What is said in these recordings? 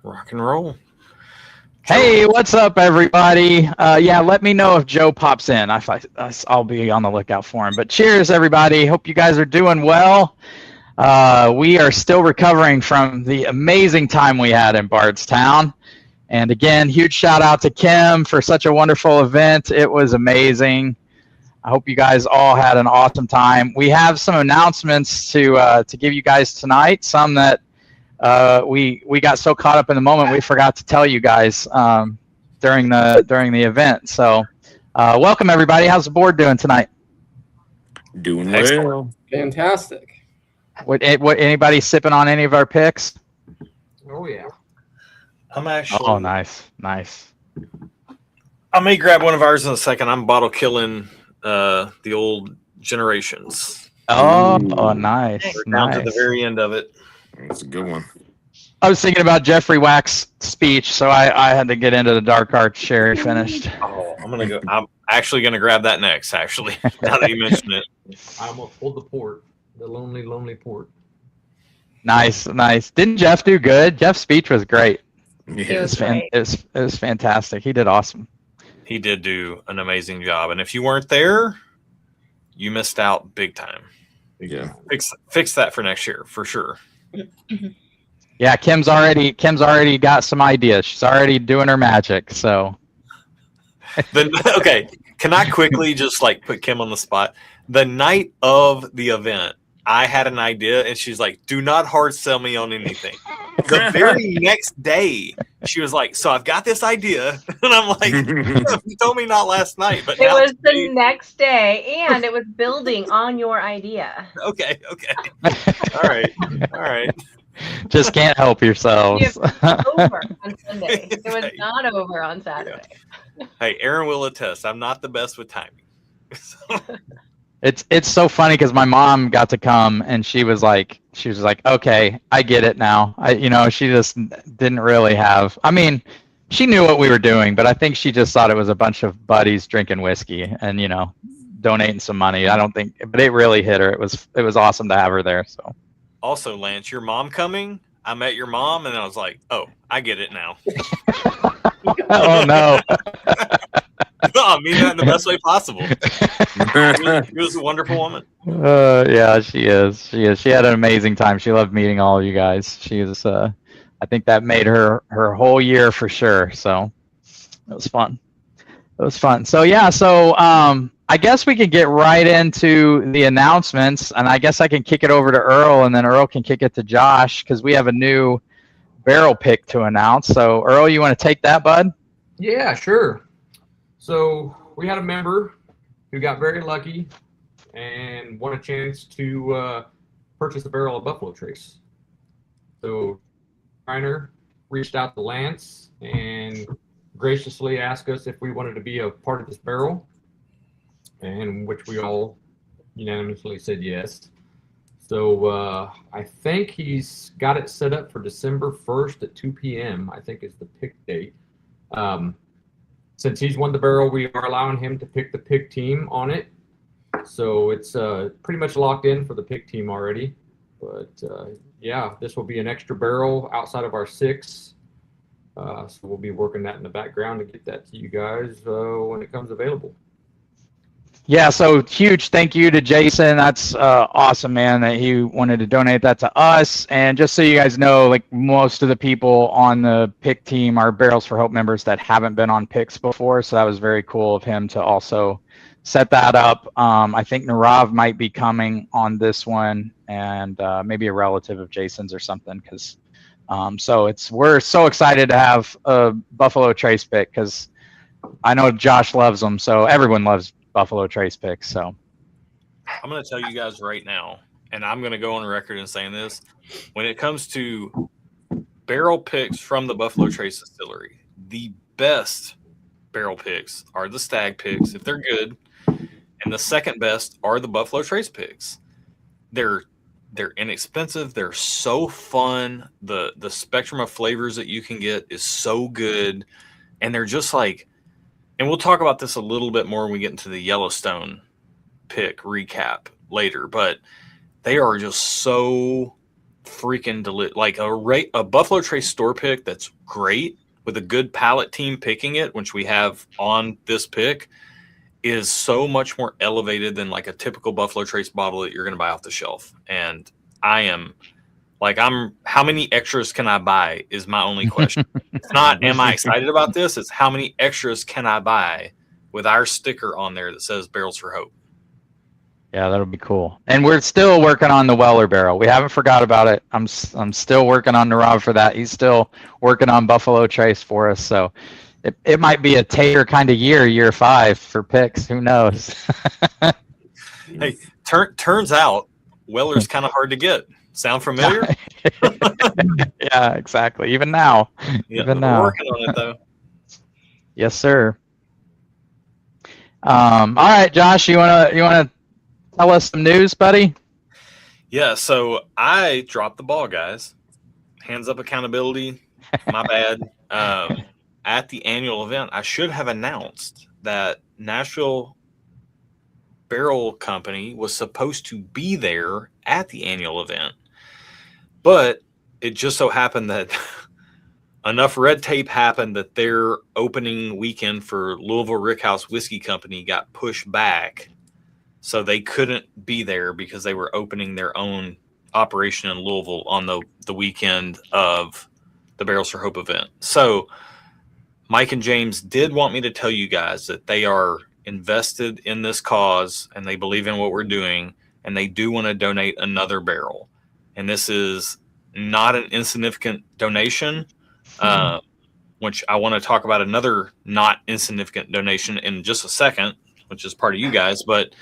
Rock and roll. Hey, what's up, everybody? Yeah, let me know if Joe pops in. I'll be on the lookout for him. But cheers, everybody. Hope you guys are doing well. We are still recovering from the amazing time we had in Bardstown. And again, huge shout out to Kim for such a wonderful event. It was amazing. I hope you guys all had an awesome time. We have some announcements to give you guys tonight. Some that we got so caught up in the moment we forgot to tell you guys during the event. So welcome everybody. How's the board doing tonight? Doing well. Fantastic. What anybody sipping on any of our picks? Oh yeah. I'm actually. Oh, nice. I may grab one of ours in a second. I'm bottle killing the old generations. Oh, nice. We're down to the very end of it. That's a good one. I was thinking about Jeffrey Wack's speech, so I had to get into the dark arts Sherry finished. Oh, I'm actually gonna grab that next. Actually, now that you mention it, I'm gonna hold the port, the lonely port. Nice. Didn't Jeff do good? Jeff's speech was great. Yeah. It was fantastic. He did awesome. he did do an amazing job. And if you weren't there, you missed out big time. Yeah. Fix that for next year for sure. Yeah, Kim's already got some ideas. She's already doing her magic. So Okay, can I quickly just like put Kim on the spot? The night of the event, I had an idea, and she's like, "Do not hard sell me on anything." The very next day, she was like, "So I've got this idea," and I'm like, "You told me not last night, but it now was the next day, and it was building on your idea." Okay, all right. just can't help yourselves. It was over on Sunday. It was not over on Saturday. Hey, Aaron will attest. I'm not the best with timing. It's so funny because my mom got to come and she was like, okay, I get it now. She just didn't really have. I mean, she knew what we were doing, but I think she just thought it was a bunch of buddies drinking whiskey and donating some money. I don't think, but it really hit her. It was awesome to have her there. So. Also, Lance, your mom coming. I met your mom, and I was like, "Oh, I get it now." Oh no. No, I mean that in the best way possible. She was a wonderful woman. Yeah, she is. She had an amazing time. She loved meeting all of you guys. She was. I think that made her whole year for sure. So it was fun. So yeah. So I guess we could get right into the announcements, and I guess I can kick it over to Earl, and then Earl can kick it to Josh because we have a new barrel pick to announce. So Earl, you want to take that, bud? Yeah, sure. So we had a member who got very lucky and won a chance to purchase a barrel of Buffalo Trace. So Reiner reached out to Lance and graciously asked us if we wanted to be a part of this barrel, and which we all unanimously said yes. So I think he's got it set up for December 1st at 2 p.m. I think is the pick date. Since he's won the barrel, we are allowing him to pick the pick team on it. So it's pretty much locked in for the pick team already. But yeah, this will be an extra barrel outside of our 6. So we'll be working that in the background to get that to you guys when it comes available. Yeah, so huge thank you to Jason. That's awesome, man, that he wanted to donate that to us. And just so you guys know, like most of the people on the pick team are Barrels for Hope members that haven't been on picks before. So that was very cool of him to also set that up. I think Narav might be coming on this one, and maybe a relative of Jason's or something. Because we're so excited to have a Buffalo Trace pick because I know Josh loves them. So everyone loves Buffalo Trace picks. So I'm going to tell you guys right now, and I'm going to go on record in saying this: when it comes to barrel picks from the Buffalo Trace distillery, the best barrel picks are the Stag picks if they're good, and the second best are the Buffalo Trace picks. They're inexpensive. They're so fun. The spectrum of flavors that you can get is so good, and they're just like. And we'll talk about this a little bit more when we get into the Yellowstone pick recap later, but they are just so freaking like a Buffalo Trace store pick that's great with a good palate team picking it, which we have on this pick, is so much more elevated than like a typical Buffalo Trace bottle that you're going to buy off the shelf. And how many extras can I buy is my only question. It's not, am I excited about this? It's how many extras can I buy with our sticker on there that says Barrels for Hope. Yeah, that'll be cool. And we're still working on the Weller barrel. We haven't forgot about it. I'm still working on Rob for that. He's still working on Buffalo Trace for us. So it might be a Tater kind of year 5 for picks. Who knows? Hey, turns out Weller's kind of hard to get. Sound familiar? Yeah, exactly. Even now. Yeah, Even we're now. working on it though. Yes, sir. All right, Josh, you wanna tell us some news, buddy? Yeah, so I dropped the ball, guys. Hands up accountability. My bad. At the annual event, I should have announced that Nashville Barrel Company was supposed to be there at the annual event. But it just so happened that enough red tape happened that their opening weekend for Louisville Rickhouse Whiskey Company got pushed back. So they couldn't be there because they were opening their own operation in Louisville on the weekend of the Barrels for Hope event. So Mike and James did want me to tell you guys that they are invested in this cause and they believe in what we're doing, and they do want to donate another barrel. And this is not an insignificant donation, which I want to talk about another not insignificant donation in just a second, which is part of you guys. But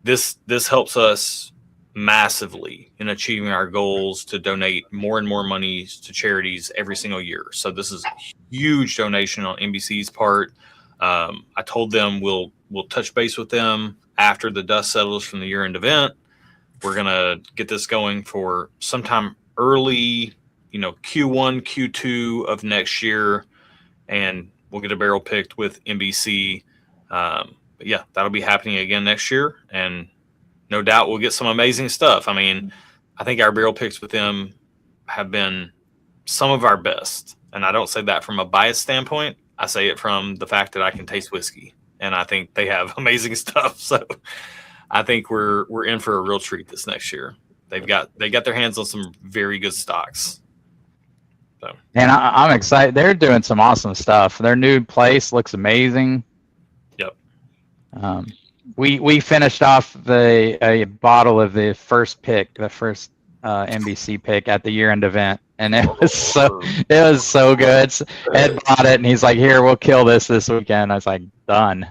this helps us massively in achieving our goals to donate more and more money to charities every single year. So this is a huge donation on NBC's part. I told them we'll touch base with them after the dust settles from the year-end event. We're going to get this going for sometime early, Q1, Q2 of next year, and we'll get a barrel picked with NBC. But yeah, that'll be happening again next year, and no doubt we'll get some amazing stuff. I mean, I think our barrel picks with them have been some of our best, and I don't say that from a biased standpoint. I say it from the fact that I can taste whiskey, and I think they have amazing stuff. So I think we're in for a real treat this next year. They got their hands on some very good stocks. So, and I'm excited. They're doing some awesome stuff. Their new place looks amazing. Yep. We finished off a bottle of the first pick, the first NBC pick at the year-end event, and it was so good. Ed bought it, and he's like, "Here, we'll kill this weekend." I was like, "Done."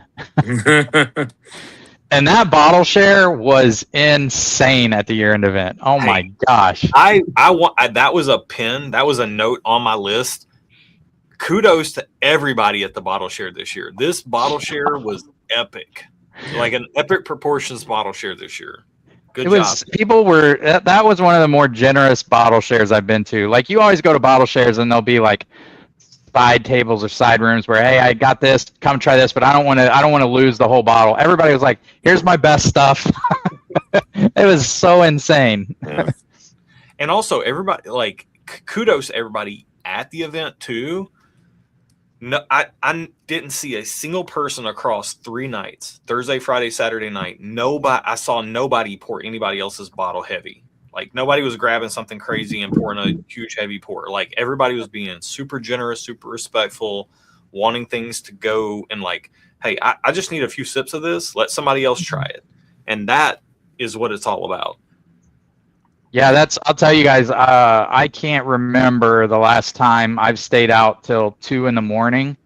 And that bottle share was insane at the year-end event. Oh my gosh! I that was a pin. That was a note on my list. Kudos to everybody at the bottle share this year. This bottle share was epic, like an epic proportions bottle share this year. Good job. People were that was one of the more generous bottle shares I've been to. Like, you always go to bottle shares and they'll be like side tables or side rooms where, hey, I got this, come try this, but I don't want to lose the whole bottle. Everybody was like, here's my best stuff. It was so insane. Yeah. And also everybody, like, kudos to everybody at the event too. No, I didn't see a single person across 3 nights, Thursday, Friday, Saturday night. I saw nobody pour anybody else's bottle heavy. Like, nobody was grabbing something crazy and pouring a huge heavy pour. Like, everybody was being super generous, super respectful, wanting things to go, and like, hey, I just need a few sips of this. Let somebody else try it. And that is what it's all about. Yeah, I'll tell you guys, I can't remember the last time I've stayed out till 2 a.m.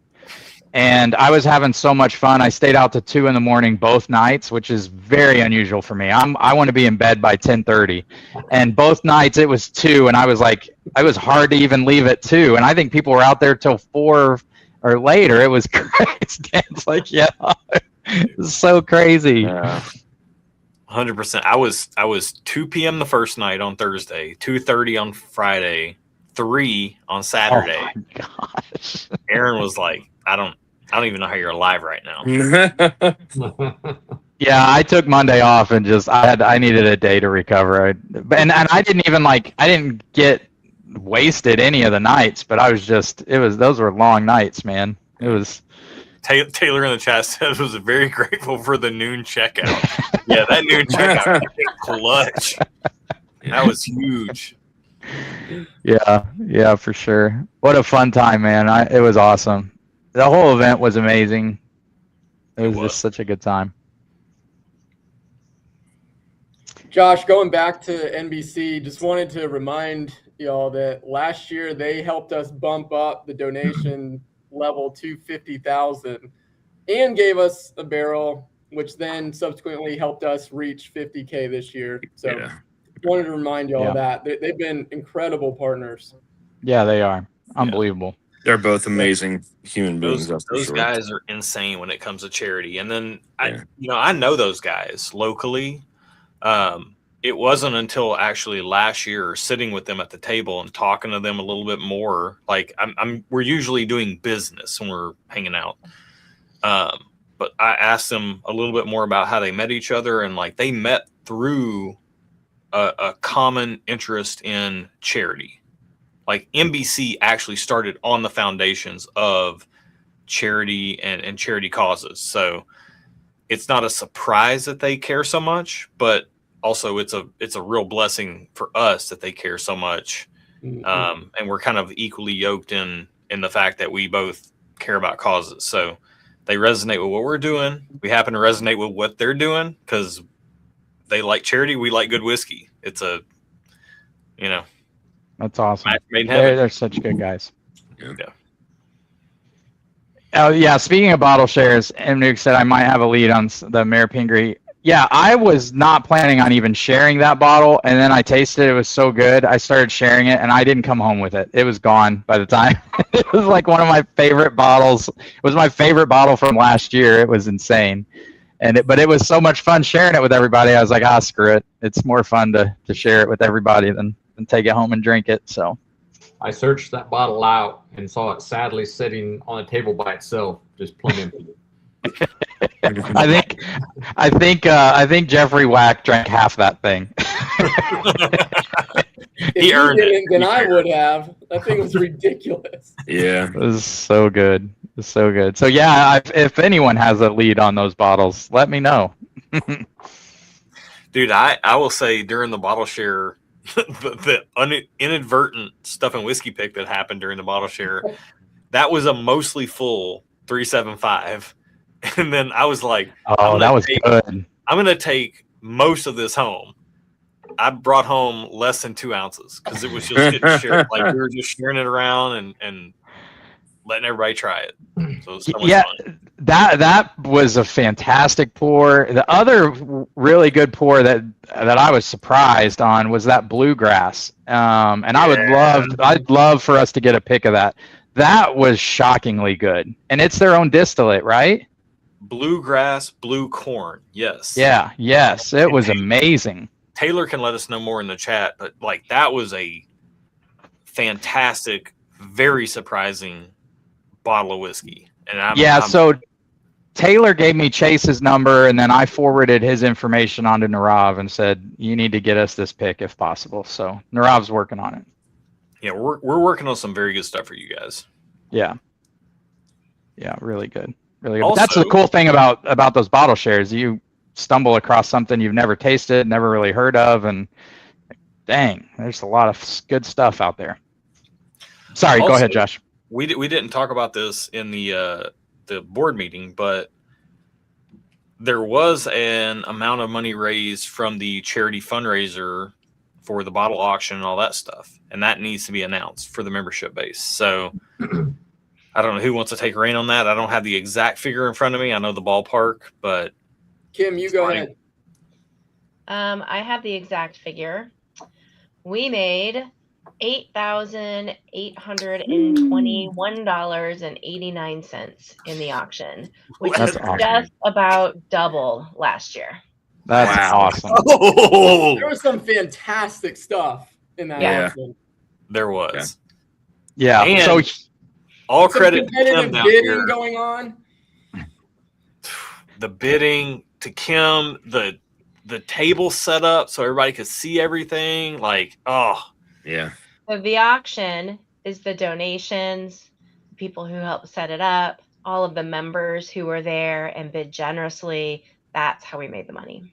And I was having so much fun. I stayed out to 2 a.m. both nights, which is very unusual for me. I want to be in bed by 10:30, and both nights it was 2, and I was like, it was hard to even leave at 2. And I think people were out there till 4 or later. It was crazy. It's like, yeah, it was so crazy. Yeah. 100%. I was 2 p.m. the first night on Thursday, 2:30 on Friday, 3 on Saturday. Oh my gosh. Aaron was like, I don't even know how you're alive right now. Yeah, I took Monday off and I needed a day to recover. And I didn't even I didn't get wasted any of the nights, but those were long nights, man. It was. Taylor in the chat said was very grateful for the noon checkout. Yeah, that noon checkout clutch. That was huge. Yeah, for sure. What a fun time, man. It was awesome. The whole event was amazing. It was just such a good time. Josh, going back to NBC, just wanted to remind y'all that last year they helped us bump up the donation level to 50,000 and gave us a barrel, which then subsequently helped us reach 50K this year. So wanted to remind y'all of that. They've been incredible partners. Yeah, they are. Unbelievable. They're both amazing human beings. Those guys are insane when it comes to charity. And then I know those guys locally. It wasn't until actually last year sitting with them at the table and talking to them a little bit more. Like we're usually doing business when we're hanging out. But I asked them a little bit more about how they met each other, and like they met through a common interest in charity. Like NBC actually started on the foundations of charity and charity causes. So it's not a surprise that they care so much, but also it's a real blessing for us that they care so much. And we're kind of equally yoked in the fact that we both care about causes. So they resonate with what we're doing. We happen to resonate with what they're doing because they like charity. We like good whiskey. It's that's awesome. They're such good guys. Oh yeah. Speaking of bottle shares, and Nuke said I might have a lead on the Mayor Pingree. Yeah, I was not planning on even sharing that bottle, and then I tasted it. It was so good. I started sharing it, and I didn't come home with it. It was gone by the time. It was like one of my favorite bottles. It was my favorite bottle from last year. It was insane. But it was so much fun sharing it with everybody. I was like, screw it. It's more fun to share it with everybody than take it home and drink it. So I searched that bottle out and saw it sadly sitting on a table by itself, just plumb empty. I think Jeffrey Wack drank half that thing. He earned it. Then I would have. That thing was ridiculous. Yeah, it was so good. It's so good. So yeah, if anyone has a lead on those bottles, let me know. Dude, I will say during the bottle share, the inadvertent stuff and whiskey pick that happened during the bottle share, that was a mostly full 375. And then I was like, that was good. I'm going to take most of this home. I brought home less than 2 ounces because it was just getting shared. Like we were just sharing it around and letting everybody try it. So it was so much fun. That was a fantastic pour. The other really good pour that I was surprised on was that bluegrass. And I'd love for us to get a pic of that. That was shockingly good. And it's their own distillate, right? Bluegrass, blue corn. Yes. Yeah. Yes. It was amazing. Taylor can let us know more in the chat, but like that was a fantastic, very surprising bottle of whiskey. And so Taylor gave me Chase's number, and then I forwarded his information onto Narav and said, you need to get us this pick if possible. So Narav's working on it. Yeah, we're working on some very good stuff for you guys. Yeah. Yeah, really good. Really good. Also, that's the cool thing about those bottle shares. You stumble across something you've never tasted, never really heard of, and dang, there's a lot of good stuff out there. Sorry, go ahead, Josh. We didn't talk about this in the board meeting, but there was an amount of money raised from the charity fundraiser for the bottle auction and all that stuff, and that needs to be announced for the membership base. So I don't know who wants to take reign on that. I don't have the exact figure in front of me. I know the ballpark, but Kim, you go ahead. I have the exact figure. We made $8,821.89 in the auction, which is just about double last year. That's awesome. Oh! There was some fantastic stuff in that auction. There was. Yeah. And so all credit to Kim competitive down bidding here. going on. The bidding, to Kim, the table set up so everybody could see everything. Like, oh Yeah. So the auction is the donations, people who helped set it up, all of the members who were there and bid generously. That's how we made the money.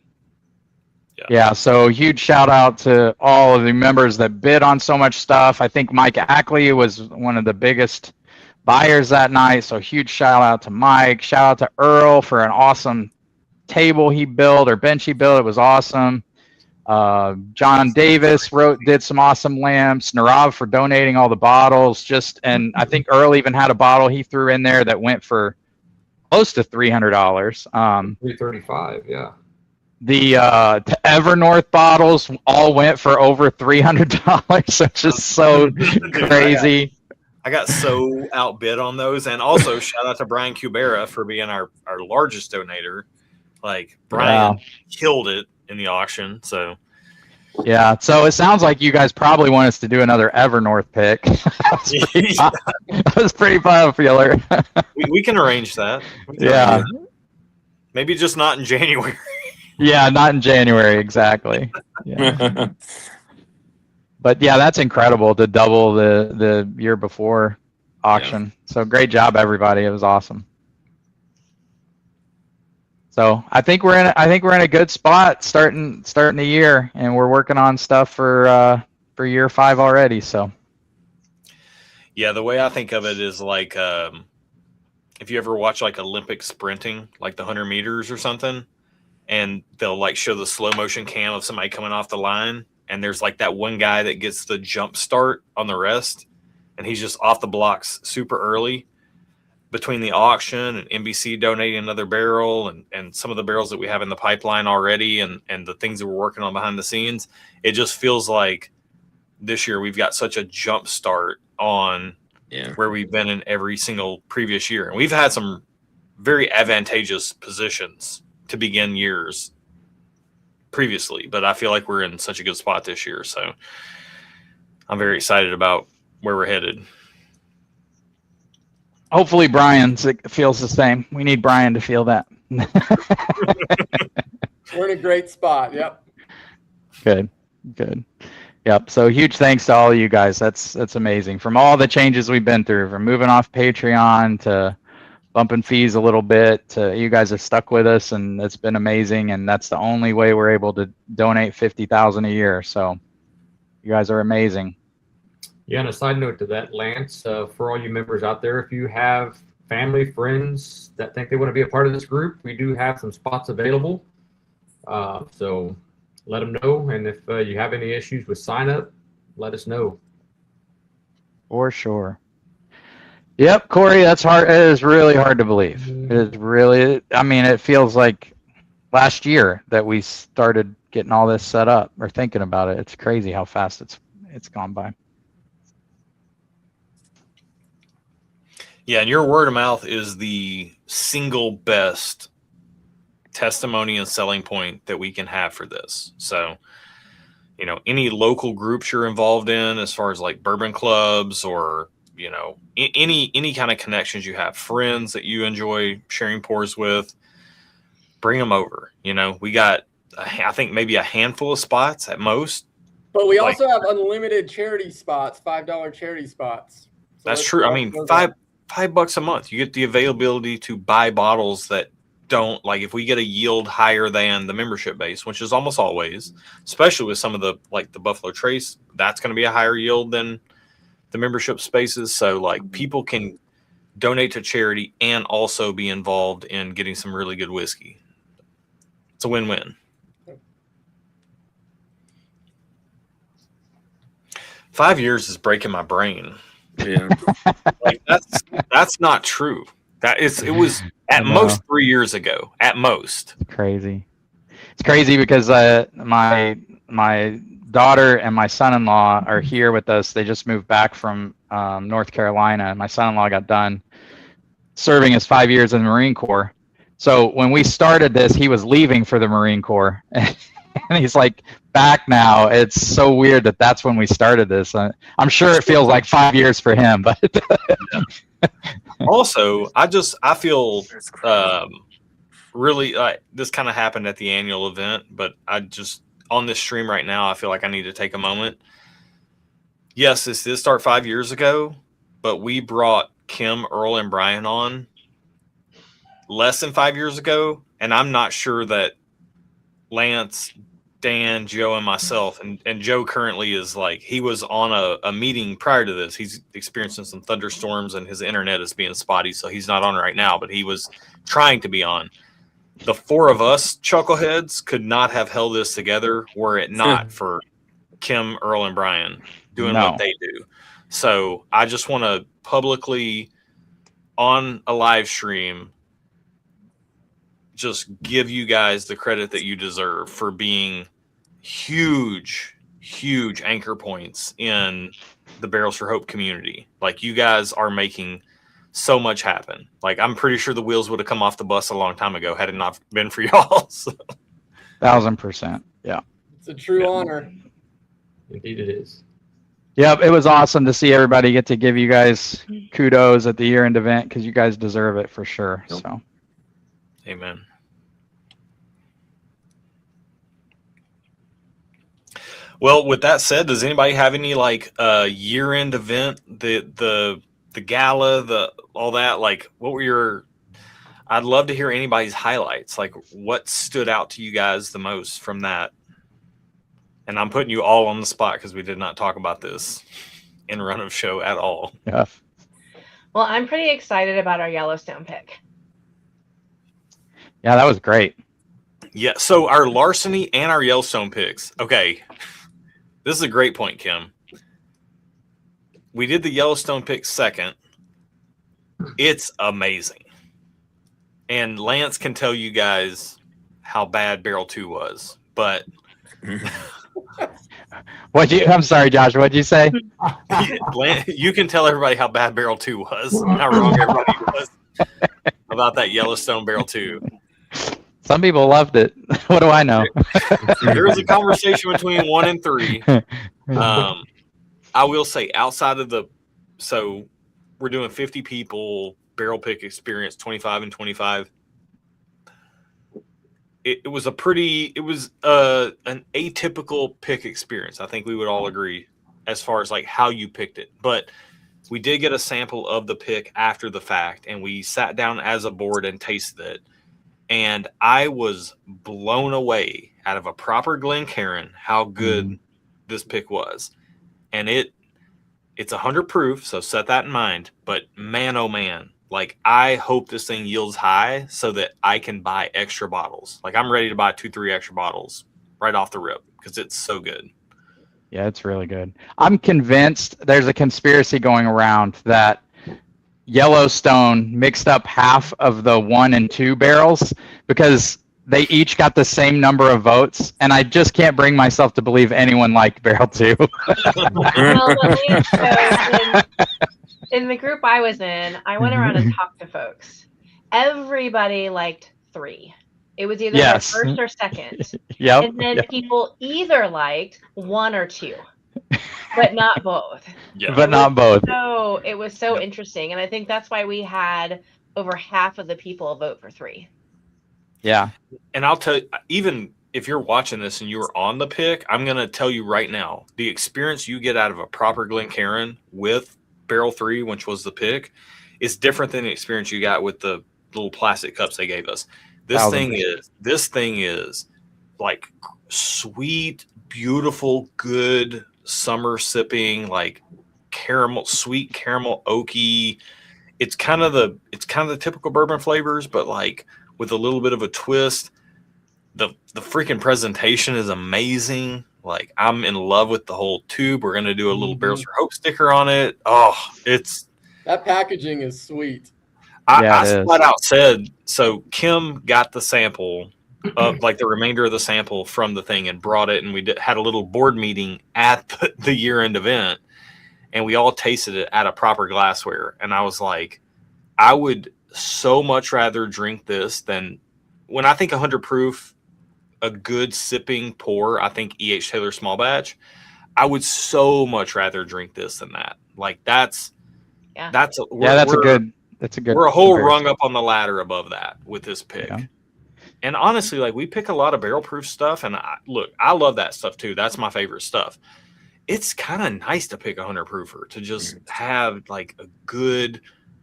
Yeah, so huge shout out to all of the members that bid on so much stuff. I think Mike Ackley was one of the biggest buyers that night. So huge shout out to Mike. Shout out to Earl for an awesome table he built or bench he built. It was awesome. John Davis did some awesome lamps. Narav for donating all the bottles. And I think Earl even had a bottle he threw in there that went for close to $300. $335, yeah. The Evernorth bottles all went for over $300. It's just so crazy. I got so outbid on those. And also shout out to Brian Cubera for being our largest donator. Like Brian killed it in the auction. So yeah, so it sounds like you guys probably want us to do another Evernorth pick. That was pretty popular. we can arrange that. Yeah. Maybe just not in January. Yeah, not in January, exactly. Yeah. But yeah, that's incredible to double the year before auction. Yeah. So great job, everybody. It was awesome. So I think we're in a good spot starting the year, and we're working on stuff for year 5 already. So yeah, the way I think of it is like if you ever watch like Olympic sprinting, like the 100 meters or something, and they'll like show the slow motion cam of somebody coming off the line, and there's like that one guy that gets the jump start on the rest, and he's just off the blocks super early. Between the auction and NBC donating another barrel and some of the barrels that we have in the pipeline already and the things that we're working on behind the scenes, it just feels like this year we've got such a jump start on where we've been in every single previous year. And we've had some very advantageous positions to begin years previously, but I feel like we're in such a good spot this year. So I'm very excited about where we're headed. Hopefully Brian feels the same. We need Brian to feel that. We're in a great spot. Yep. Good. Yep. So huge thanks to all of you guys. That's amazing. From all the changes we've been through, from moving off Patreon to bumping fees a little bit, to you guys have stuck with us, and it's been amazing. And that's the only way we're able to donate $50,000 a year. So you guys are amazing. Yeah, and a side note to that, Lance, for all you members out there, if you have family, friends that think they want to be a part of this group, we do have some spots available. So let them know. And if you have any issues with sign up, let us know. For sure. Yep, Corey, that's hard. It is really hard to believe. It is really, I mean, it feels like last year that we started getting all this set up or thinking about it. It's crazy how fast it's gone by. Yeah, and your word of mouth is the single best testimony and selling point that we can have for this. So, you know, any local groups you're involved in as far as like bourbon clubs or, you know, any kind of connections you have, friends that you enjoy sharing pours with, bring them over. You know, we got, I think, maybe a handful of spots at most. But we also have unlimited charity spots, $5 charity spots. So that's true. I mean, $5 a month, you get the availability to buy bottles that don't, like, if we get a yield higher than the membership base, which is almost always, especially with some of the, like the Buffalo Trace, that's going to be a higher yield than the membership spaces. So like people can donate to charity and also be involved in getting some really good whiskey. It's a win-win. 5 years is breaking my brain. Yeah. Like that's not true. It was at most 3 years ago. At most. It's crazy. It's crazy because my daughter and my son-in-law are here with us. They just moved back from North Carolina. My son-in-law got done serving his 5 years in the Marine Corps. So when we started this, he was leaving for the Marine Corps. And he's like back now. It's so weird that that's when we started this. I'm sure it feels like 5 years for him, but also I feel really, this kind of happened at the annual event, but I just, on this stream right now, I feel like I need to take a moment. Yes, this did start 5 years ago, but we brought Kim, Earl, and Brian on less than 5 years ago, and I'm not sure that Lance, Dan, Joe, and myself, and Joe currently is like, he was on a meeting prior to this. He's experiencing some thunderstorms and his internet is being spotty, so he's not on right now, but he was trying to be on. The four of us chuckleheads could not have held this together were it not for Kim, Earl, and Brian doing what they do. So I just want to publicly, on a live stream, just give you guys the credit that you deserve for being huge anchor points in the Barrels for Hope community. Like, you guys are making so much happen. Like, I'm pretty sure the wheels would have come off the bus a long time ago had it not been for y'all. So. 1000%. Yeah. It's a true honor. Indeed it is. Yep, it was awesome to see everybody get to give you guys kudos at the year-end event because you guys deserve it for sure. Yep. So, Amen. Well, with that said, does anybody have any like year-end event, the gala, all that? Like, what were your? I'd love to hear anybody's highlights. Like, what stood out to you guys the most from that? And I'm putting you all on the spot because we did not talk about this in run of show at all. yeah. Well, I'm pretty excited about our Yellowstone pick. Yeah, that was great. Yeah, so our larceny and our Yellowstone picks. Okay, this is a great point, Kim. We did the Yellowstone pick second. It's amazing. And Lance can tell you guys how bad Barrel 2 was, but... I'm sorry, Josh, what'd you say? You can tell everybody how bad Barrel 2 was, how wrong everybody was about that Yellowstone Barrel 2. Some people loved it. What do I know? There was a conversation between 1 and 3. I will say, outside of so we're doing 50 people, barrel pick experience, 25 and 25. It was an atypical pick experience. I think we would all agree as far as like how you picked it. But we did get a sample of the pick after the fact, and we sat down as a board and tasted it. And I was blown away out of a proper Glencairn how good this pick was. And it's 100 proof, so set that in mind. But man, oh man, like, I hope this thing yields high so that I can buy extra bottles. Like, I'm ready to buy 2-3 extra bottles right off the rip because it's so good. Yeah, it's really good. I'm convinced there's a conspiracy going around that Yellowstone mixed up half of the 1 and 2 barrels because they each got the same number of votes, and I just can't bring myself to believe anyone liked Barrel 2. Well, in the group I was in, I went around and talked to folks. Everybody liked 3. It was either their first or second. Yep. And then people either liked 1 or 2, but not both. Yeah. But not both. So it was so interesting. And I think that's why we had over half of the people vote for 3. Yeah. And I'll tell you, even if you're watching this and you were on the pick, I'm going to tell you right now, the experience you get out of a proper Glencairn with Barrel 3, which was the pick, is different than the experience you got with the little plastic cups they gave us. This thing is like sweet, beautiful, good summer sipping, like sweet caramel oaky. It's kind of the typical bourbon flavors, but like with a little bit of a twist. The freaking presentation is amazing. Like, I'm in love with the whole tube. We're gonna do a little Barrels for Hope sticker on it. Oh, that packaging is sweet. I flat out said, so Kim got the sample of like the remainder of the sample from the thing and brought it, and we had a little board meeting at the year-end event, and we all tasted it at a proper glassware. And I was like, I would so much rather drink this than, when I think 100 proof, a good sipping pour, I think E.H. Taylor small batch, I would so much rather drink this than that. Like, that's a good. That's a good. We're a whole rung up on the ladder above that with this pick. Yeah. And honestly, like we pick a lot of barrel proof stuff, and I love that stuff too. That's my favorite stuff. It's kind of nice to pick a 100 proofer to just have like a good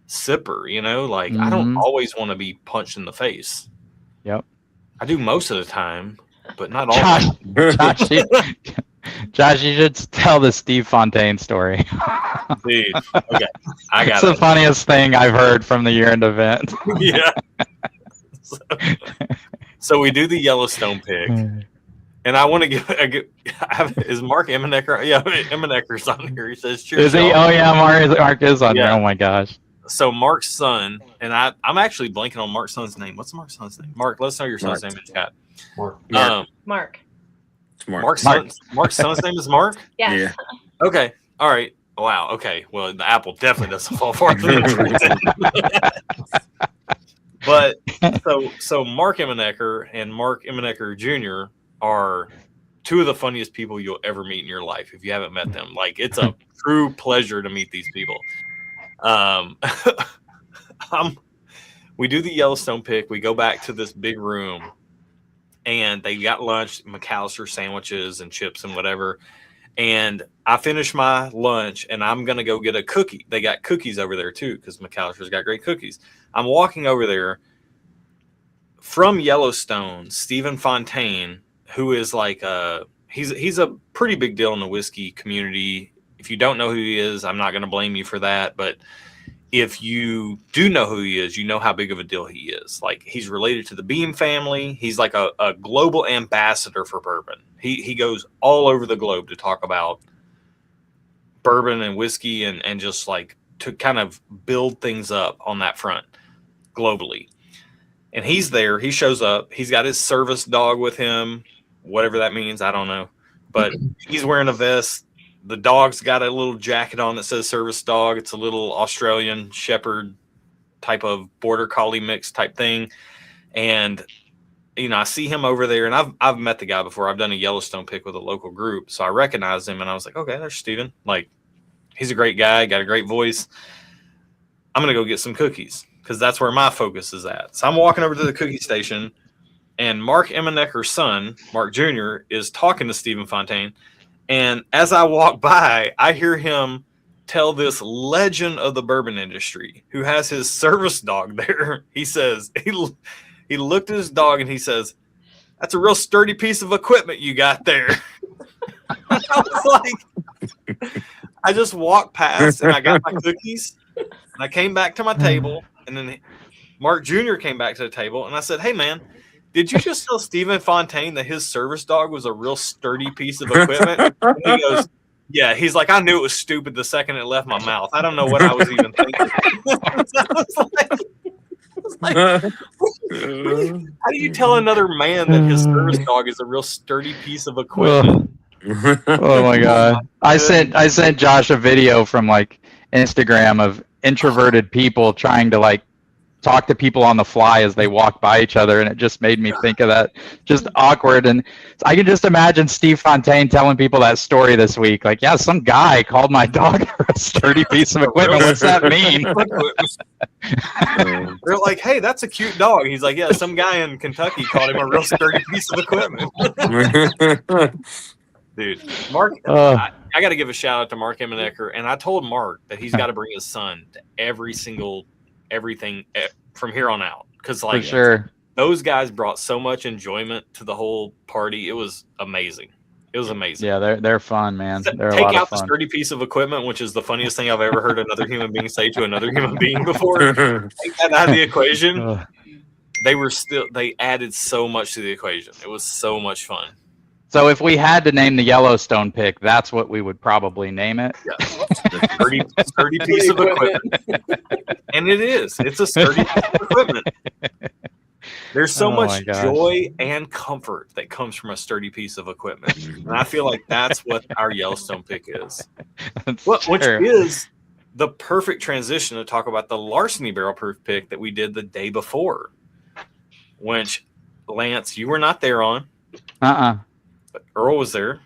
sipper, you know. Like I don't always want to be punched in the face. Yep. I do most of the time, but not all. Josh, you should tell the Steve Fontaine story. Dude, okay, I got It's the funniest thing I've heard from the year-end event. Yeah. So we do the Yellowstone pick, and I want to is Mark Emmenecker? Yeah, Emmenecker's on here. He says, "Cheers." Is he? y'all." Oh yeah, Mark is on here. Oh my gosh. So Mark's son, and I'm actually blanking on Mark's son's name. What's Mark's son's name? Mark, let us know your son's name in chat. Mark. Mark. It's Mark. Mark's son's name is Mark? Yes. Yeah. Okay. All right. Wow. Okay. Well, the apple definitely doesn't fall far from the tree. But so Mark Emmenecker and Mark Emmenecker Jr. are two of the funniest people you'll ever meet in your life if you haven't met them. Like it's a true pleasure to meet these people. We do the Yellowstone pick. We go back to this big room, and they got lunch, McAllister sandwiches and chips and whatever. And I finish my lunch, and I'm going to go get a cookie. They got cookies over there, too, because McAllister's got great cookies. I'm walking over there. From Yellowstone, Stephen Fontaine, who is like he's a pretty big deal in the whiskey community. If you don't know who he is, I'm not going to blame you for that. But if you do know who he is, you know how big of a deal he is. Like he's related to the Beam family. He's like a global ambassador for bourbon. He goes all over the globe to talk about bourbon and whiskey and just like to kind of build things up on that front globally. And he's there. He shows up. He's got his service dog with him, whatever that means. I don't know. But he's wearing a vest. The dog's got a little jacket on that says service dog. It's a little Australian shepherd type of border collie mix type thing. And, you know, I see him over there, and I've met the guy before. I've done a Yellowstone pick with a local group. So I recognized him, and I was like, okay, there's Steven. Like, he's a great guy, got a great voice. I'm going to go get some cookies because that's where my focus is at. So I'm walking over to the cookie station, and Mark Emmenecker's son, Mark Jr., is talking to Stephen Fontaine. And as I walk by, I hear him tell this legend of the bourbon industry who has his service dog there. He says, he looked at his dog and he says, "That's a real sturdy piece of equipment you got there." I was like, I just walked past and I got my cookies and I came back to my table, and then Mark Jr. came back to the table and I said, "Hey man, did you just tell Stephen Fontaine that his service dog was a real sturdy piece of equipment?" And he goes, "Yeah." He's like, "I knew it was stupid the second it left my mouth. I don't know what I was even thinking." How do you tell another man that his service dog is a real sturdy piece of equipment? Oh my god! I sent Josh a video from like Instagram of introverted people trying to like talk to people on the fly as they walk by each other, and it just made me think of that. Just awkward. And I can just imagine Steve Fontaine telling people that story this week. Like, yeah, some guy called my dog a sturdy piece of equipment. What's that mean? They're like, "Hey, that's a cute dog." He's like, "Yeah, some guy in Kentucky called him a real sturdy piece of equipment." Dude, Mark, I got to give a shout out to Mark Emmenecker, and I told Mark that he's got to bring his son to everything from here on out, because like for sure, those guys brought so much enjoyment to the whole party. It was amazing. It was amazing. Yeah, they're fun, man. They're Take a lot out of fun. the sturdy piece of equipment, which is the funniest thing I've ever heard another human being say to another human being before. Take that out of the equation. They added so much to the equation. It was so much fun. So if we had to name the Yellowstone pick, that's what we would probably name it. Yeah. Sturdy piece of equipment. And it is. It's a sturdy piece of equipment. There's so much joy and comfort that comes from a sturdy piece of equipment. And I feel like that's what our Yellowstone pick is. Which is the perfect transition to talk about the Larceny Barrel Proof pick that we did the day before. Which, Lance, you were not there on. But Earl was there.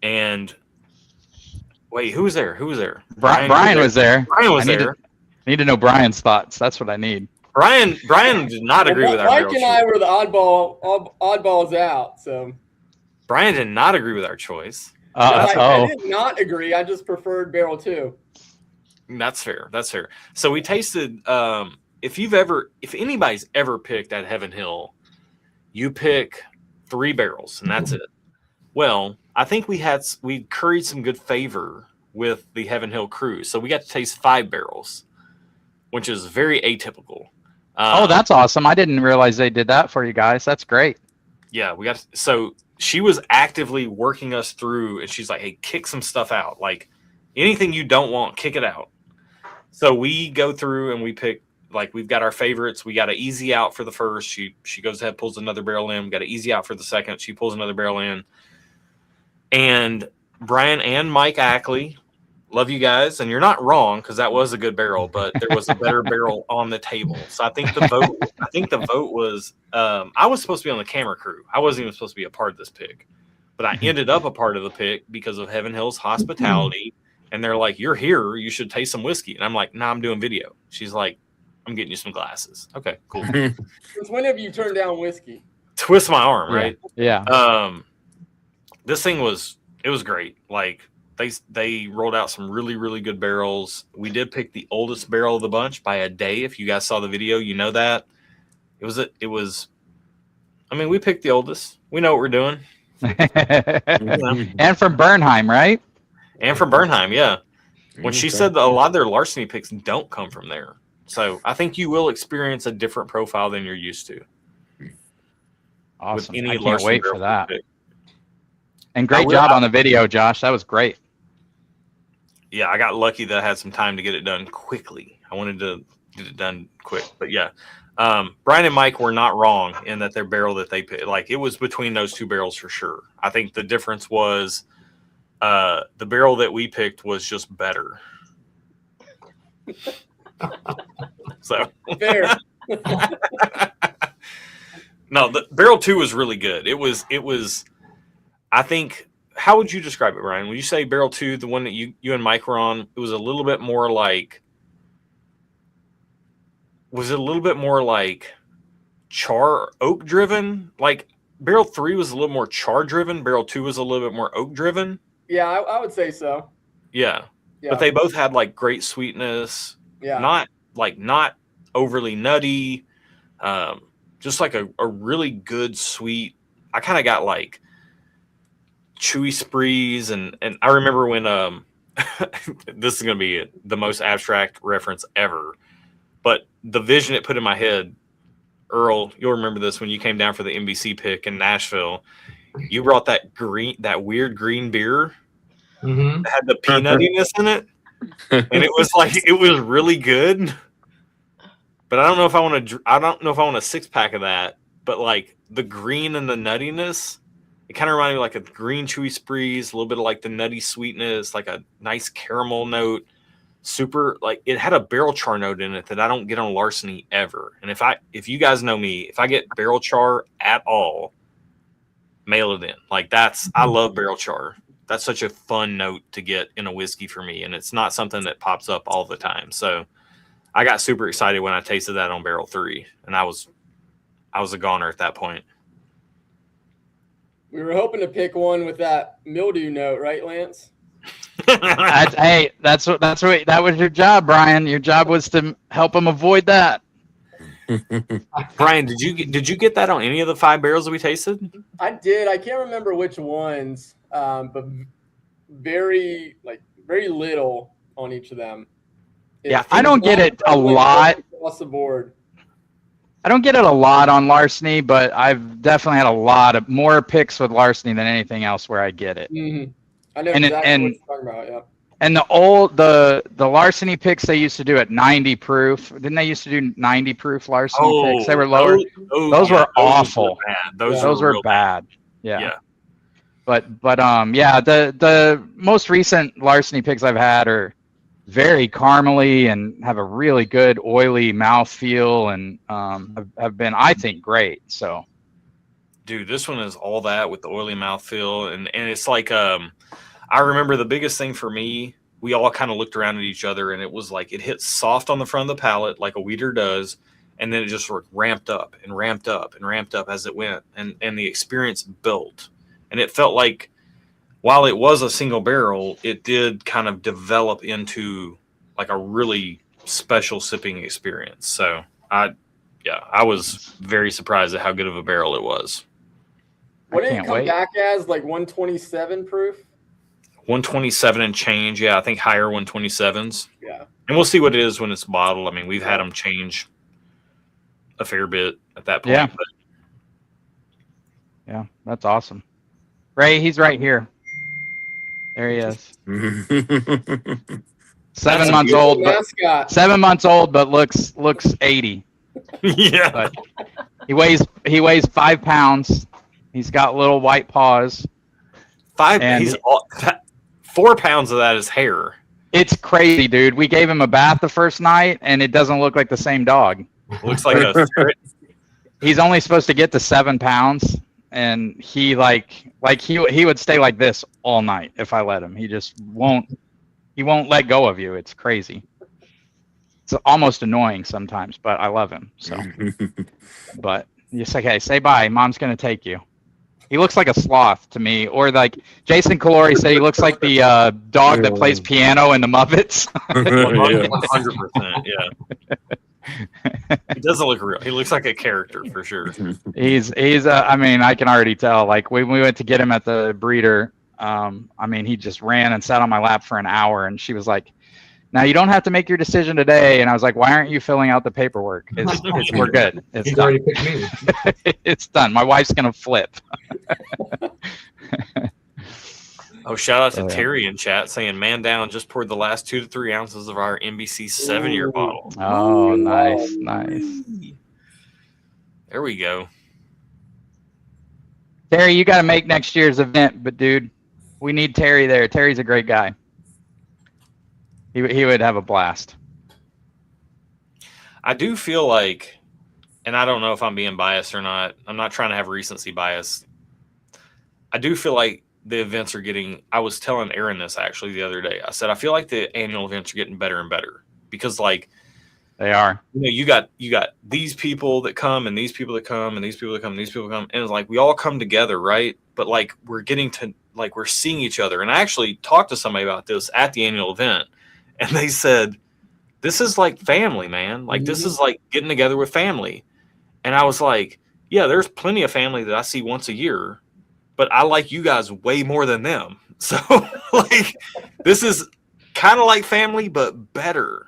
And wait, who was there? Brian was there. Brian was there. I need to know Brian's thoughts. That's what I need. Brian did not agree with our Mike barrel and I choice. were the oddballs out. So Brian did not agree with our choice. I did not agree. I just preferred barrel 2. That's fair. That's fair. So we tasted. If anybody's ever picked at Heaven Hill, you pick 3 barrels and that's it. Well, I think we curried some good favor with the Heaven Hill crew, so we got to taste 5 barrels, which is very atypical. That's awesome! I didn't realize they did that for you guys. That's great. Yeah, so she was actively working us through, and she's like, "Hey, kick some stuff out. Like anything you don't want, kick it out." So we go through and we pick. Like we've got our favorites. We got an easy out for the first. She goes ahead, pulls another barrel in. We got an easy out for the second. She pulls another barrel in. And Brian and Mike Ackley, love you guys. And you're not wrong because that was a good barrel, but there was a better barrel on the table. So I think the vote was I was supposed to be on the camera crew. I wasn't even supposed to be a part of this pick, but I ended up a part of the pick because of Heaven Hill's hospitality. And they're like, "You're here. You should taste some whiskey." And I'm like, "Nah, I'm doing video." She's like, "I'm getting you some glasses." Okay, cool. Since when have you turned down whiskey? Twist my arm, right? Yeah. This thing was great. Like they rolled out some really, really good barrels. We did pick the oldest barrel of the bunch by a day. If you guys saw the video, you know that. It was I mean, we picked the oldest. We know what we're doing. And from Bernheim, right? And from Bernheim, yeah. When she said that a lot of their larceny picks don't come from there. So I think you will experience a different profile than you're used to. Awesome. With any I can't larceny wait barrel for that. pick. And great job on the video, Josh. That was great. Yeah, I got lucky that I had some time to get it done quickly. I wanted to get it done quick. But yeah, Brian and Mike were not wrong in that their barrel that they picked. Like it was between those 2 barrels for sure. I think the difference was the barrel that we picked was just better. So fair. No, the barrel 2 was really good. It was. I think. How would you describe it, Brian? When you say barrel 2, the one that you and Mike were on, it was a little bit more like. Was it a little bit more like char oak driven? Like barrel 3 was a little more char driven. Barrel 2 was a little bit more oak driven. Yeah, I would say so. Yeah. But they both had like great sweetness. Yeah. Not overly nutty. Just like a really good sweet. I kind of got like chewy sprees and I remember when this is gonna be the most abstract reference ever, but the vision it put in my head, Earl, you'll remember this when you came down for the NBC pick in Nashville. You brought that weird green beer that had the peanuttiness in it, and it was really good. But I don't know if I want to. I don't know if I want a 6-pack of that. But like the green and the nuttiness, it kind of reminded me like a green chewy sprees, a little bit of like the nutty sweetness, like a nice caramel note. Super, like it had a barrel char note in it that I don't get on larceny ever. And if you guys know me, if I get barrel char at all, mail it in. Like I love barrel char. That's such a fun note to get in a whiskey for me, and it's not something that pops up all the time. So I got super excited when I tasted that on barrel 3, and I was a goner at that point. We were hoping to pick one with that mildew note, right, Lance? Hey, that was your job, Brian. Your job was to help them avoid that. Brian, did you get that on any of the 5 barrels that we tasted? I did. I can't remember which ones, but very little on each of them. Yeah, I don't get it a lot. Across the board. I don't get it a lot on larceny, but I've definitely had a lot of more picks with larceny than anything else where I get it. Mm-hmm. I know exactly what you're talking about. Yeah. And the larceny picks they used to do at 90 proof. Didn't they used to do 90 proof larceny picks? They were lower. Those were awful. Those were bad. Yeah. But yeah, the most recent larceny picks I've had are very caramely and have a really good oily mouthfeel and have been, I think, great. So, dude, this one is all that with the oily mouthfeel, and it's like I remember the biggest thing for me, we all kind of looked around at each other, and it was like it hit soft on the front of the palate like a weeder does, and then it just sort of ramped up and ramped up and ramped up as it went, and the experience built, and it felt like while it was a single barrel, it did kind of develop into like a really special sipping experience. So I was very surprised at how good of a barrel it was. What did it can't come wait. back as? Like 127 proof? 127 and change. Yeah, I think higher 127s. Yeah. And we'll see what it is when it's bottled. I mean, we've had them change a fair bit at that point. Yeah. But Yeah, that's awesome. Ray, he's right here. There he is. 7 months Beautiful old, but mascot. 7 months old, but looks 80. yeah. But he weighs 5 pounds. He's got little white paws. And 4 pounds of that is hair. It's crazy, dude. We gave him a bath the first night, and it doesn't look like the same dog. Looks like a He's only supposed to get to 7 pounds, and he he would stay like this all night if I let him. He just won't. He won't let go of you. It's crazy. It's almost annoying sometimes, but I love him. So, but just okay, say bye. Mom's gonna take you. He looks like a sloth to me, or like Jason Calori said, he looks like the dog that plays piano in the Muppets. 100%. Yeah. He doesn't look real. He looks like a character for sure. He's I mean, I can already tell. Like when we went to get him at the breeder, I mean, he just ran and sat on my lap for an hour, and she was like, "Now you don't have to make your decision today." And I was like, "Why aren't you filling out the paperwork? We're good. It's He's done. already picked me. It's done. My wife's gonna flip." Oh, shout out to Oh, yeah. Terry in chat saying, "Man down, just poured the last 2 to 3 ounces of our NBC 7-year bottle." Oh, nice. There we go. Terry, you got to make next year's event, but dude, we need Terry there. Terry's a great guy. He would have a blast. I do feel like, and I don't know if I'm being biased or not. I'm not trying to have recency bias. I do feel like the events are getting, I was telling Aaron this actually the other day. I said, I feel like the annual events are getting better and better because like, They are. you know, you got these people that come and these people that come and these people that come and these people come. And it's like, we all come together. Right. But like, we're getting to like, we're seeing each other. And I actually talked to somebody about this at the annual event, and they said, this is like family, man. Like, this is like getting together with family. And I was like, yeah, there's plenty of family that I see once a year, but I like you guys way more than them. So like, this is kind of like family, but better.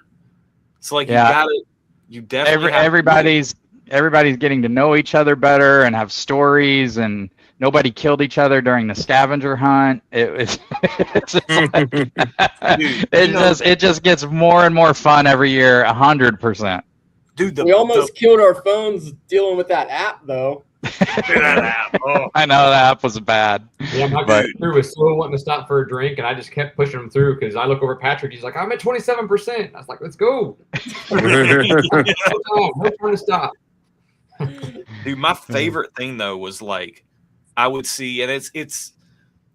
So like, Yeah. you definitely have everybody's getting to know each other better and have stories, and nobody killed each other during the scavenger hunt. It's just like, it just gets more and more fun every year. 100%. Dude, We almost killed our phones dealing with that app, though. Oh. I know that app was bad. Yeah, my crew was so wanting to stop for a drink, and I just kept pushing him through because I look over at Patrick. He's like, "I'm at 27%." I was like, "Let's go." No time to stop. Dude, my favorite thing though was like, I would see, and it's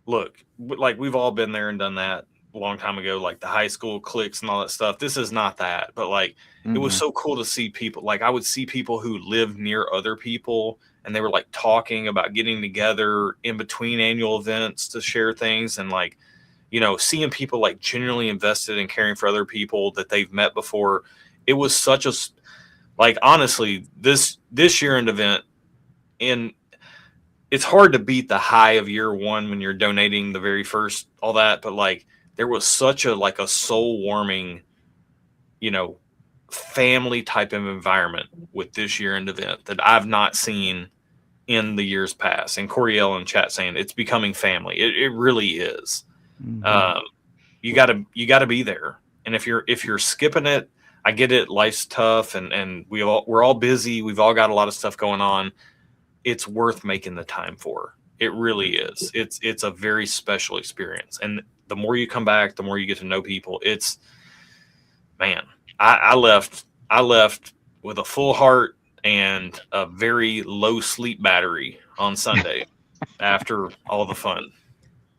look, like we've all been there and done that a long time ago, like the high school cliques and all that stuff. This is not that, but like, it was so cool to see people. Like, I would see people who lived near other people, and they were like talking about getting together in between annual events to share things, and like, you know, seeing people like genuinely invested in caring for other people that they've met before. It was such a, like, honestly, this year-end event, and it's hard to beat the high of year one when you're donating the very first, all that, but like, there was such a, like a soul warming, you know, family type of environment with this year-end event that I've not seen in the years past. And Coriel in chat saying it's becoming family. It really is. You gotta be there. And if you're skipping it, I get it. Life's tough, and we're all busy. We've all got a lot of stuff going on. It's worth making the time for. It really is. It's a very special experience. And the more you come back, the more you get to know people. It's, man, I left with a full heart and a very low sleep battery on Sunday after all the fun.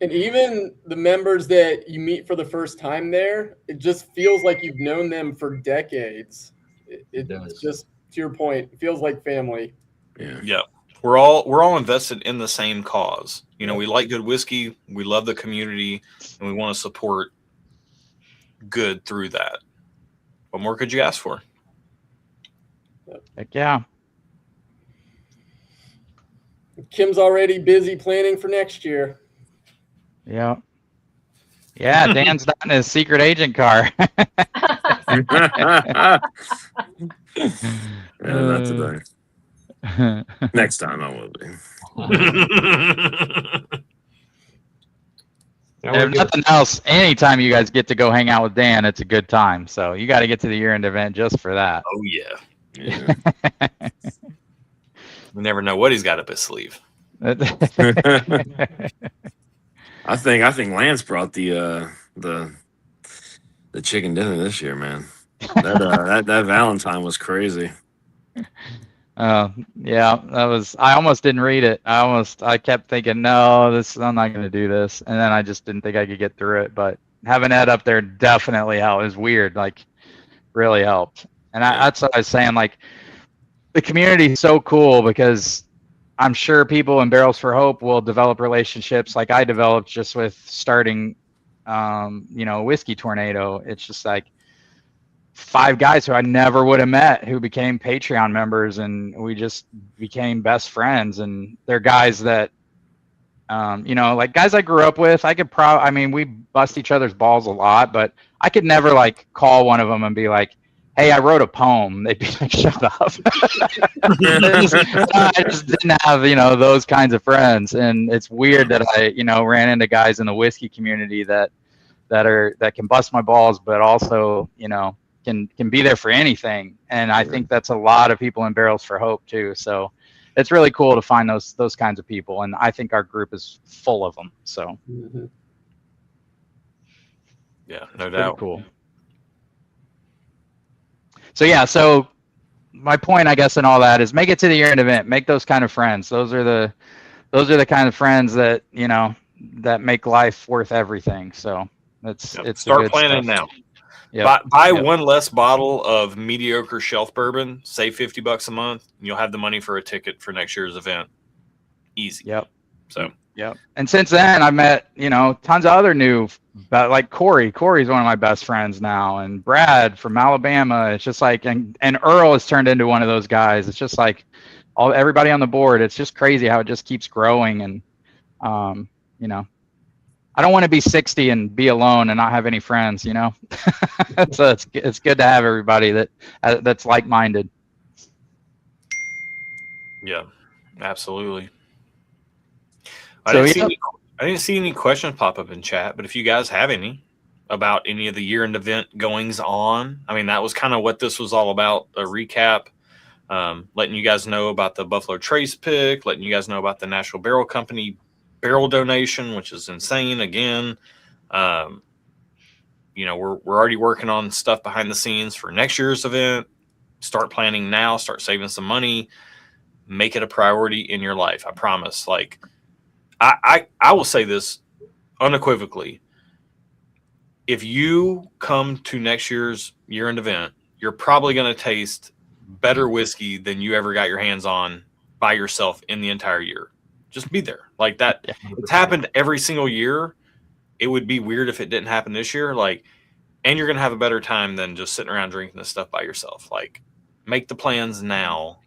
And even the members that you meet for the first time there, it just feels like you've known them for decades. It's just your point, it feels like family. Yeah. We're all invested in the same cause. You know, we like good whiskey, we love the community, and we want to support good through that. What more could you ask for? Heck yeah. Kim's already busy planning for next year. Yeah. Yeah, Dan's not in his secret agent car. Not today. Next time I will be. If nothing else, anytime you guys get to go hang out with Dan, it's a good time. So you got to get to the year-end event just for that. Oh yeah. We never know what he's got up his sleeve. I think Lance brought the chicken dinner this year, man. That Valentine was crazy. Yeah, that was. I almost didn't read it. I kept thinking, no, I'm not going to do this, and then I just didn't think I could get through it. But having Ed up there definitely helped. It was weird, like really helped. And that's what I was saying. Like the community is so cool because I'm sure people in Barrels for Hope will develop relationships like I developed just with starting, Whiskey Tornado. It's just like 5 guys who I never would have met who became Patreon members, and we just became best friends. And they're guys that, like guys I grew up with. We bust each other's balls a lot, but I could never like call one of them and be like, hey, I wrote a poem. They'd be like, shut up. I just didn't have, those kinds of friends. And it's weird that I, ran into guys in the whiskey community that can bust my balls, but also, can be there for anything. And I think that's a lot of people in Barrels for Hope too. So it's really cool to find those kinds of people. And I think our group is full of them. So yeah, no doubt. Cool. So yeah, so my point, I guess, in all that is make it to the year-end event. Make those kind of friends. Those are the kind of friends that that make life worth everything. So it's start planning now. Yep. Buy one less bottle of mediocre shelf bourbon. Save $50 a month, and you'll have the money for a ticket for next year's event. Easy. Yep. So. Yep. And since then, I met tons of other new, like Corey. Corey's one of my best friends now, and Brad from Alabama. It's just like, and Earl has turned into one of those guys. It's just like everybody on the board. It's just crazy how it just keeps growing. And I don't want to be 60 and be alone and not have any friends. So it's good to have everybody that's like-minded. Yeah, absolutely. I didn't see any questions pop up in chat, but if you guys have any about any of the year-end event goings on, that was kind of what this was all about, a recap, letting you guys know about the Buffalo Trace pick, letting you guys know about the National Barrel Company barrel donation, which is insane again. We're already working on stuff behind the scenes for next year's event. Start planning now, start saving some money, make it a priority in your life. I promise. Like, I will say this unequivocally. If you come to next year's year-end event, you're probably going to taste better whiskey than you ever got your hands on by yourself in the entire year. Just be there. Like that. It's happened every single year. It would be weird if it didn't happen this year. Like, and you're going to have a better time than just sitting around drinking this stuff by yourself. Like, make the plans now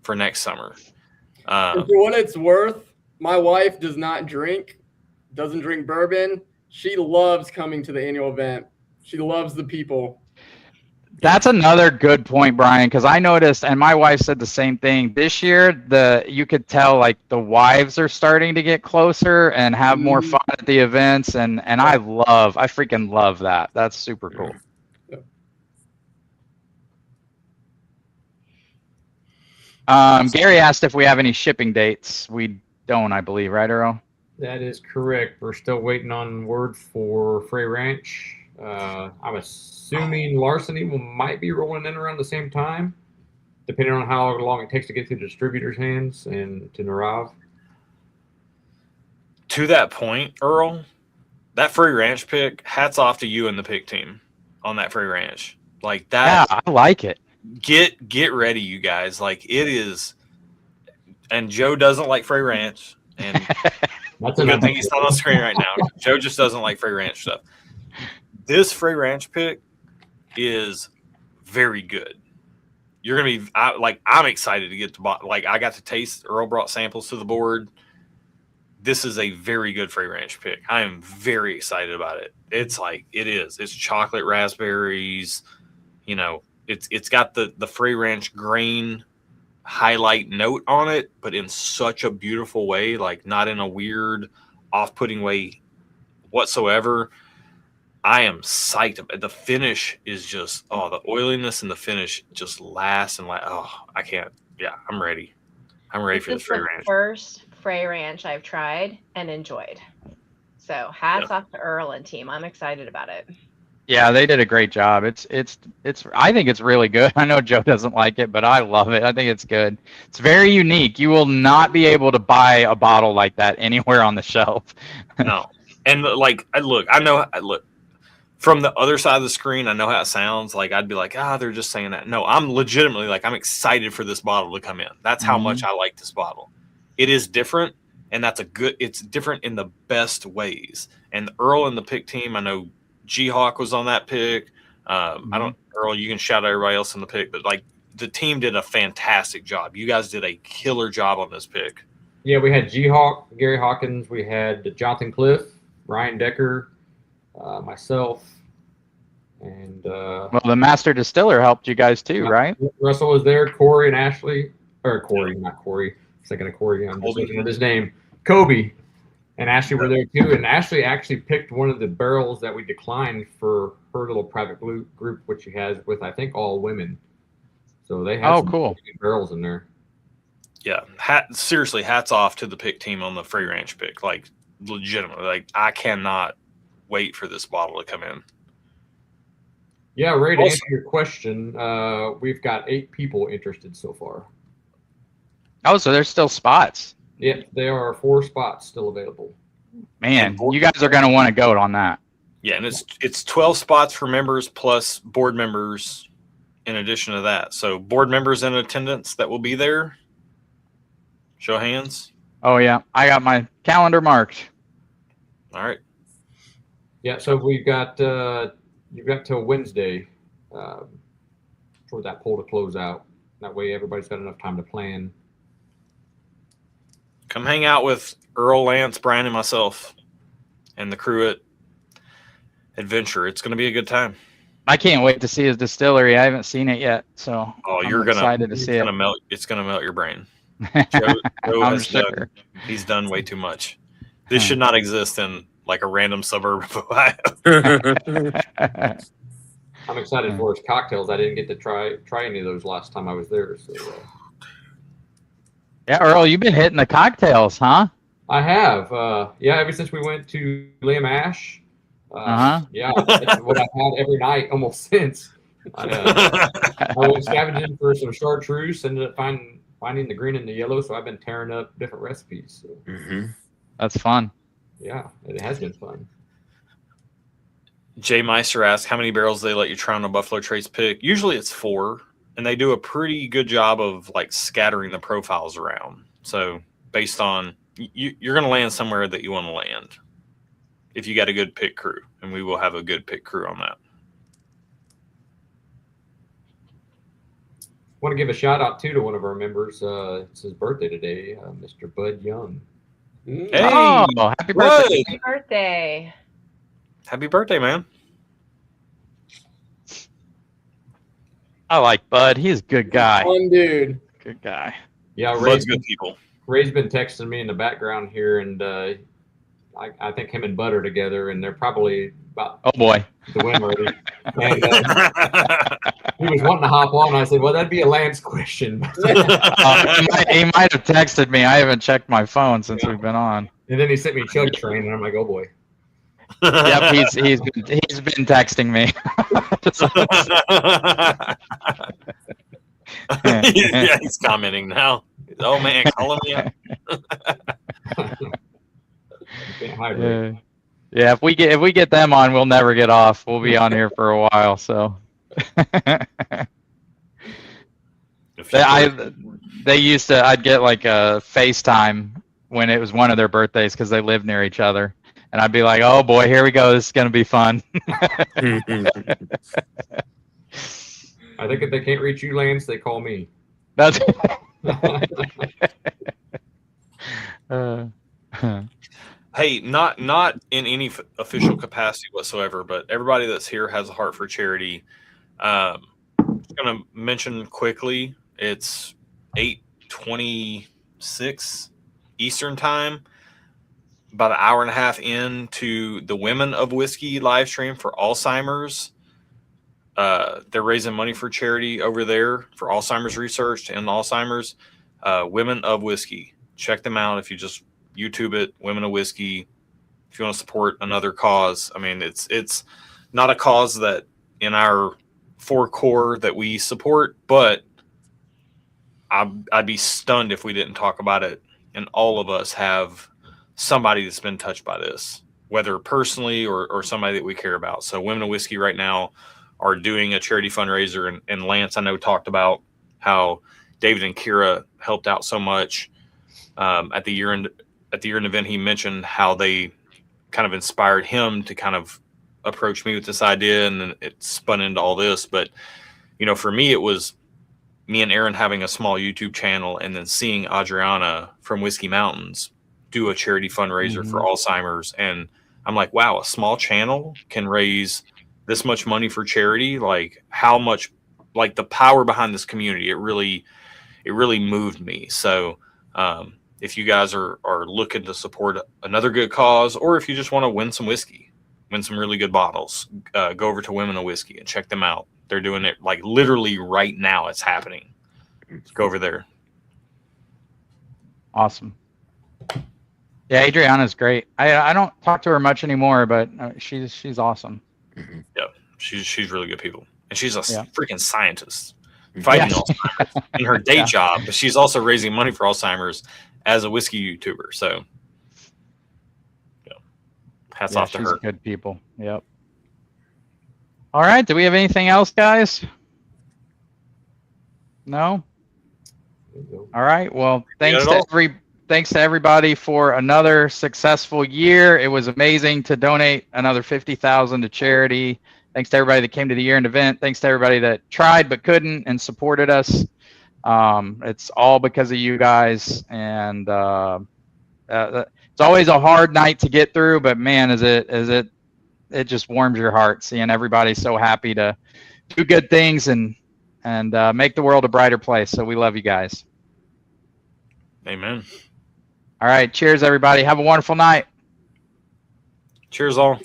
for next summer. For what it's worth, my wife doesn't drink bourbon. She loves coming to the annual event. She loves the people. That's another good point, Brian, because I noticed, and my wife said the same thing. This year, you could tell like the wives are starting to get closer and have more fun at the events, and I freaking love that. That's super cool. Gary asked if we have any shipping dates. We don't, I believe, right, Earl? That is correct. We're still waiting on word for Frey Ranch. I'm assuming Larceny might be rolling in around the same time, depending on how long it takes to get through the distributor's hands and to Narav. To that point, Earl, that Free Ranch pick, hats off to you and the pick team on that Free Ranch. Like that. Yeah, I like it. get ready, you guys. Like it is, and Joe doesn't like Frey Ranch, and That's good enough. thing he's not on the screen right now. Joe just doesn't like Frey Ranch stuff. This Frey Ranch pick is very good. You're gonna be I'm excited to get to like I got to taste. Earl brought samples to the board. This is a very good Frey Ranch pick. I am very excited about it. It's like it is. It's chocolate raspberries. You know, it's got the Frey Ranch grain highlight note on it, but in such a beautiful way, like not in a weird, off-putting way whatsoever. I am psyched. The finish is just the oiliness and the finish just lasts and I can't. Yeah, I'm ready. I'm ready for this Frey Ranch. First Frey Ranch I've tried and enjoyed. So hats off to Earl and team. I'm excited about it. Yeah, they did a great job. It's I think it's really good. I know Joe doesn't like it, but I love it. I think it's good. It's very unique. You will not be able to buy a bottle like that anywhere on the shelf. No. And like I know from the other side of the screen, I know how it sounds. Like I'd be like, they're just saying that. No, I'm legitimately like I'm excited for this bottle to come in. That's how much I like this bottle. It is different, and it's different in the best ways. And Earl and the pick team, I know G-Hawk was on that pick. Earl, you can shout out everybody else in the pick, but like the team did a fantastic job. You guys did a killer job on this pick. Yeah, we had G-Hawk, Gary Hawkins, we had Jonathan Cliff, Ryan Decker, myself, and well, the master distiller helped you guys too, right? Russell was there, Corey and Ashley, or Corey, not Corey. I'm thinking of Corey. I'm just looking at his name. Kobe and Ashley were there too, and Ashley actually picked one of the barrels that we declined for her little private group, which she has with I think all women. So they had some cool barrels in there. Yeah, seriously, hats off to the pick team on the Frey Ranch pick. Like legitimately, like I cannot wait for this bottle to come in. Yeah, Ray, to answer your question, we've got 8 people interested so far. Oh, so there's still spots. Yep, there are 4 spots still available. Man, you guys are going to want to go on that. Yeah, and it's 12 spots for members plus board members in addition to that. So board members in attendance that will be there. Show hands. Oh, yeah. I got my calendar marked. All right. Yeah, so we've got you've got till Wednesday for that poll to close out. That way everybody's got enough time to plan. Come hang out with Earl, Lance, Brian, and myself and the crew at Adventure. It's going to be a good time. I can't wait to see his distillery. I haven't seen it yet, so I'm excited to see it. It's going to melt your brain. I'm sure. He's done way too much. This should not exist in like a random suburb of Ohio. I'm excited for his cocktails. I didn't get to try any of those last time I was there. So. Yeah, Earl, you've been hitting the cocktails, huh? I have. Yeah, ever since we went to Liam Ash. Yeah, that's what I've had every night almost since. I was scavenging for some chartreuse, ended up finding the green and the yellow, so I've been tearing up different recipes. So. That's fun. Yeah, it has been fun. Jay Meister asked how many barrels they let you try on a Buffalo Trace pick. Usually it's 4, and they do a pretty good job of like scattering the profiles around. So based on you're going to land somewhere that you want to land if you got a good pick crew, and we will have a good pick crew on that. Want to give a shout out too to one of our members. It's his birthday today, Mr. Bud Young. Hey, happy birthday! Happy birthday! Happy birthday, man! I like Bud. He's a good guy. Fun dude. Good guy. Yeah, Bud's good people. Ray's been texting me in the background here, and I think him and Bud are together, and they're probably about Oh boy, to win already. And he was wanting to hop on. I said, "Well, that'd be a Lance question." he might have texted me. I haven't checked my phone since we've been on. And then he sent me Chug Train, and I'm like, "Oh boy." Yep, he's been texting me. Yeah, he's commenting now. Oh man, call me up. Yeah, if we get them on, we'll never get off. We'll be on here for a while. So. They used to. I'd get like a FaceTime when it was one of their birthdays because they lived near each other, and I'd be like, "Oh boy, here we go. This is gonna be fun." I think if they can't reach you, Lance, they call me. That's. Hey, not in any official capacity whatsoever, but everybody that's here has a heart for charity. Just going to mention quickly, it's 8:26 Eastern time, about an hour and a half into the Women of Whiskey live stream for Alzheimer's. They're raising money for charity over there for Alzheimer's research and Alzheimer's. Women of Whiskey. Check them out if you just YouTube it, Women of Whiskey. If you want to support another cause, I mean, it's not a cause that in our four core that we support, but I'd be stunned if we didn't talk about it. And all of us have somebody that's been touched by this, whether personally or somebody that we care about. So Women of Whiskey right now are doing a charity fundraiser, and Lance, I know, talked about how David and Kira helped out so much at the year-end event. He mentioned how they kind of inspired him to kind of approach me with this idea, and then it spun into all this. But, you know, for me, it was me and Aaron having a small YouTube channel and then seeing Adriana from Whiskey Mountains do a charity fundraiser for Alzheimer's. And I'm like, wow, a small channel can raise this much money for charity. Like, how much, like, the power behind this community, it really moved me. So, if you guys are looking to support another good cause, or if you just want to win some whiskey, win some really good bottles, go over to Women of Whiskey and check them out. They're doing it like literally right now. It's happening. Go over there. Awesome. Yeah, Adriana's great. I don't talk to her much anymore, but she's awesome. Yeah, she's really good people, and she's a Yeah. freaking scientist fighting Alzheimer's in her day job, but she's also raising money for Alzheimer's as a whiskey YouTuber. So, hats off to her. Good people. Yep. All right. Do we have anything else, guys? No. All right. Well, thanks to everybody for another successful year. It was amazing to donate another $50,000 to charity. Thanks to everybody that came to the year-end event. Thanks to everybody that tried but couldn't and supported us. It's all because of you guys, and it's always a hard night to get through, but man, it just warms your heart seeing everybody so happy to do good things and make the world a brighter place. So we love you guys. Amen. All right. Cheers, everybody. Have a wonderful night. Cheers, all.